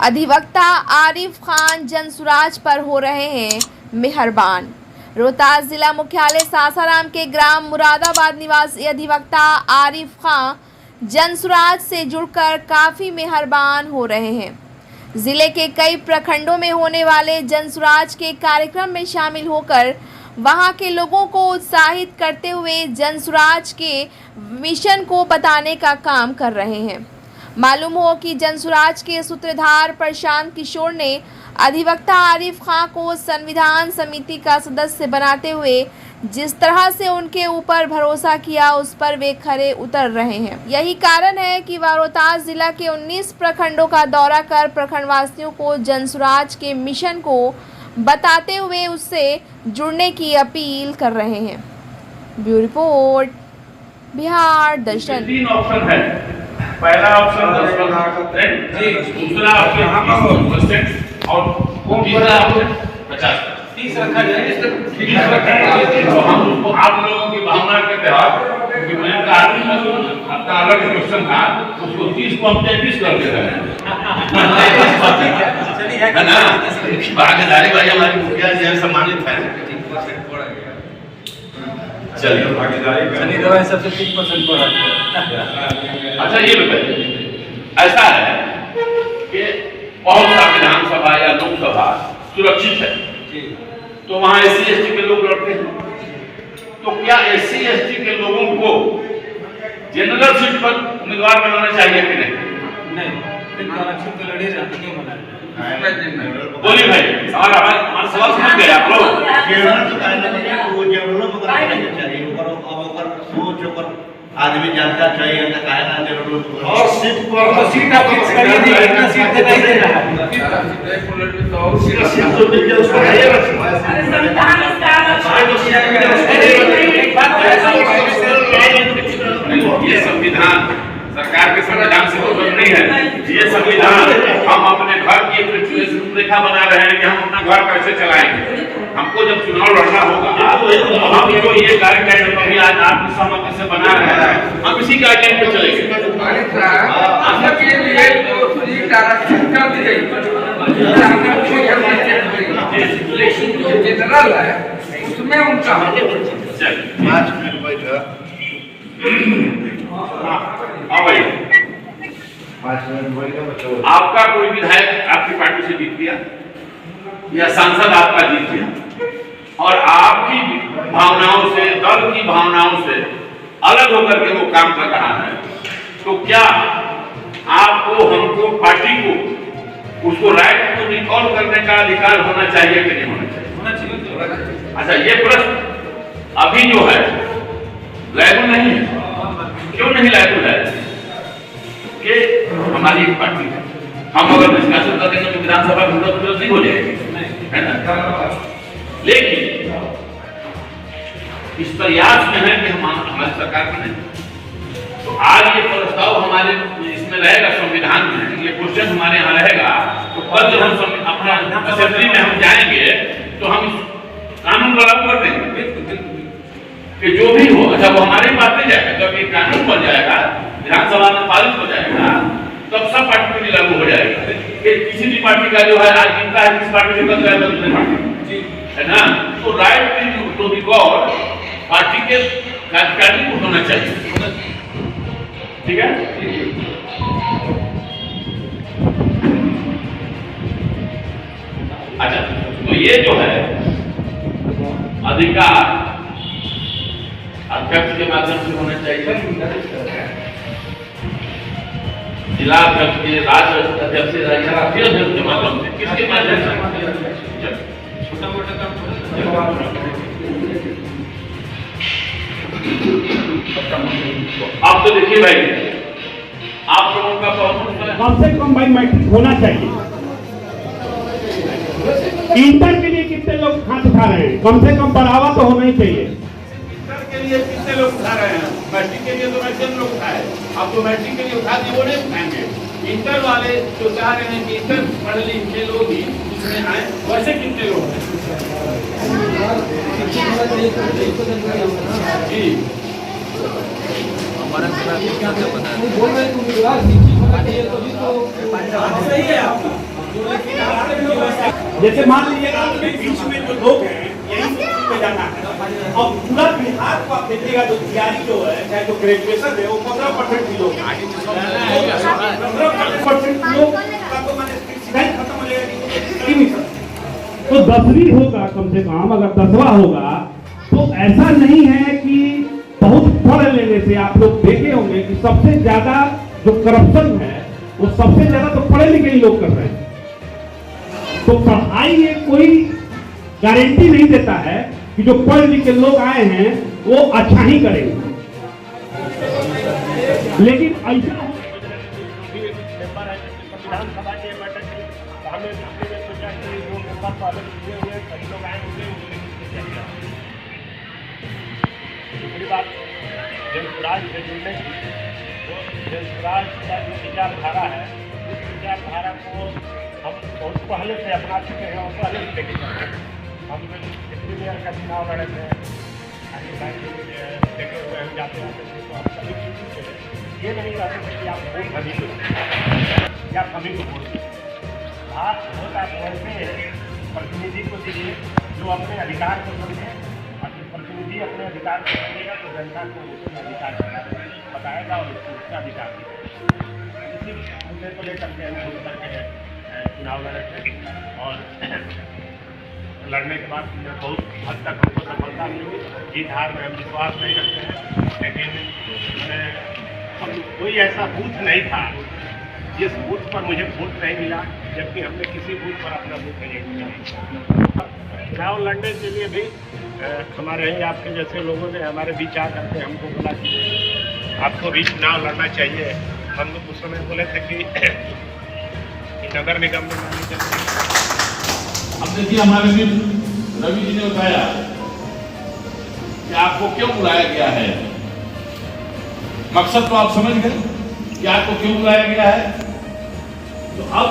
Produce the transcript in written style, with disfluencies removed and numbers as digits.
अधिवक्ता आरिफ खान जनसुराज पर हो रहे हैं मेहरबान। रोहतास जिला मुख्यालय सासाराम के ग्राम मुरादाबाद निवासी अधिवक्ता आरिफ खान जनसुराज से जुड़कर काफ़ी मेहरबान हो रहे हैं। जिले के कई प्रखंडों में होने वाले जनसुराज के कार्यक्रम में शामिल होकर वहां के लोगों को उत्साहित करते हुए जनसुराज के मिशन को बताने का काम कर रहे हैं। मालूम हो कि जनसुराज के सूत्रधार प्रशांत किशोर ने अधिवक्ता आरिफ खान को संविधान समिति का सदस्य बनाते हुए जिस तरह से उनके ऊपर भरोसा किया, उस पर वे खरे उतर रहे हैं। यही कारण है कि वह रोहतास जिला के 19 प्रखंडों का दौरा कर प्रखंडवासियों को जनसुराज के मिशन को बताते हुए उससे जुड़ने की अपील कर रहे हैं। ब्यूरो रिपोर्ट, बिहार दर्शन। 3 ऑप्शन है। पहला ऑप्शन 10%, दूसरा ऑप्शन 10% और तीसरा ऑप्शन 50%। 30 रखा जाए। तो हम उसको आप लोगों की भावना के तहत, क्योंकि मैं अपना अलग क्वेश्चन था, उसको 30 को हम 33 कर दे रहे हैं। है ना? भागीदारी भाई हमारी मुखिया जी हैं, सम्मानित है। चलिए भागीदारी सबसे 30% बढ़ा। अच्छा ये बताइए, ऐसा है कि बहुत सा विधानसभा या लोकसभा सुरक्षित है, तो वहाँ SC/ST के लोग लड़ते हैं, तो क्या SC/ST के लोगों को जनरल सीट पर उम्मीदवार बनाना चाहिए कि नहीं? बोलिए भाई, हमारा सवाल समझ गए आप लोग? आदमी जानता चाहिए और सीट पर सीट आप फिक्स करिए, नहीं कितना सीट देना ही देना है। सीट तो मिल गया उसको है। अरे संविधान ये संविधान सरकार के संविधान से तो नहीं है। ये संविधान हम अपने घर की रूपरेखा बना रहे हैं कि हम अपना घर कैसे चलाएंगे। हमको जब चुनाव लड़ना होगा तो हम जो ये गाइडलाइन अभी आज आपकी सहमति से बना रहे हैं, हम इसी गाइडलाइन पे चलेंगे। के लिए जो सीट आरक्षण कर दी गई, लेकिन जो जनरल है उसमें उनका 5 मिनट बैठा। हाँ भाई, 5 मिनट बैठा। आपका कोई विधायक आपकी पार्टी से जीत गया या सांसद आपका जीत गया और आपकी भावनाओं से, दल की भावनाओं से अलग होकर के वो काम कर रहा है, तो क्या आपको, हमको, पार्टी को उसको राइट को रिकॉल करने का अधिकार होना चाहिए कि नहीं होना चाहिए? होना चाहिए। अच्छा, ये प्रश्न अभी जो है लागू नहीं है। क्यों नहीं लागू है? कि हमारी एक पार्टी है, हम अगर डिस्कशन करेंगे तो विधानसभा में विरोध नहीं हो जाएगी, है ना? लेकिन इस प्रयास में है कि हम हमारी सरकार में नहीं, तो आज ये प्रस्ताव हमारे इसमें रहेगा, संविधान में ये क्वेश्चन हमारे यहाँ रहेगा। तो कल जब हम अपना असेंबली में हम जाएंगे तो हम कानून को लागू कर देंगे कि जो भी हो। अच्छा, वो हमारे पास नहीं जाएगा, जब ये कानून बन जाएगा, विधानसभा में पारित हो जाएगा, तब सब पार्टी पे लागू हो जाएगा। किसी भी पार्टी का जो है आज जीतता है, किस पार्टी से कल जाएगा दूसरी पार्टी, है ना? तो राइट टू रिकॉर्ड पार्टी के कार्यकारिणी को होना चाहिए। ठीक है? अच्छा, तो ये जो है अधिकार अध्यक्ष के माध्यम से होना चाहिए, जिला अध्यक्ष के, राज्य अध्यक्ष से, राष्ट्रीय अध्यक्ष के माध्यम से, किसके माध्यम से? छोटा मोटा काम। आप तो देखिए भाई, आप लोगों का कम से कम बायोमेट्रिक होना चाहिए। इंटर के लिए कितने लोग हाथ उठा रहे हैं? कम से कम बढ़ावा तो होना ही चाहिए। के लिए कितने लोग उठा रहे हैं? मैट्रिक के लिए तो मैक्सिमम लोग उठाए। आप तो मैट्रिक के लिए उठा दिए, वो नहीं उठाएंगे। इंटर वाले जो चाह रहे हैं कि इंटर पढ़ लिखे लोग ही इसमें आए, वैसे कितने लोग हैं? जी, हमारा क्या पता है? जैसे मान लीजिएगा बीच में जो लोग हैं यही पे जाना है और पूरा बिहार को आप देखिएगा जो तैयारी जो है चाहे जो ग्रेजुएशन है वो 15% की लोग 15% लोग का तो मैंने सीधा ही खत्म हो जाएगा। तो 10वीं होगा कम से कम, अगर 10वां होगा तो ऐसा नहीं है कि बहुत पढ़ लेने से आप लोग देखे होंगे कि सबसे ज्यादा जो करप्शन है वो सबसे ज्यादा तो पढ़े लिखे ही लोग कर रहे हैं। तो पढ़ाई में कोई गारंटी नहीं देता है कि जो पढ़ लिखे लोग आए हैं वो अच्छा ही करेंगे, लेकिन ऐसा विधानसभा के बैठक हमें सोचा कि जो पेपर पहले दिए हुए सभी लोग आए होंगे दूसरी बात जनसुराज से जुड़ने की, तो जनसुराज का जो विचारधारा है उस विचारधारा को हम बहुत पहले से अपना चुके हैं और पहले से लेके चल रहे हैं। हम डिप्टी मेयर का चुनाव लड़े थे, देखे हुए हम जाते आते थे, तो हम सभी चीज़ ये नहीं रहते थे कि आप वोट सभी को या सभी को वोट दीजिए। बात वोट आप वैसे प्रतिनिधि को दीजिए जो अपने अधिकार को समझे, और प्रतिनिधि अपने अधिकार को समझेगा तो जनता को उसका अधिकार बताएगा और उसका अधिकार देगा। इसी मुद्दे को लेकर के हम करके चुनाव लड़े थे और लड़ने के बाद बहुत हद तक हमको सफलता मिली। जीत हार में हम विश्वास नहीं रखते हैं, लेकिन हम कोई ऐसा बूथ नहीं था जिस बूथ पर मुझे वोट नहीं मिला, जबकि हमने किसी बूथ पर अपना वोट नहीं मिला। चुनाव लड़ने के लिए भी हमारे यहीं आपके जैसे लोगों ने हमारे बीच आ करके हमको बोला कि आपको भी चुनाव लड़ना चाहिए। हम लोग उस समय बोले थे कि नगर निगम में लड़नी चाहिए। अब देखिए हमारे भी रवि जी ने बताया कि आपको क्यों बुलाया गया है, मकसद तो आप समझ गए कि आपको क्यों बुलाया गया है। तो अब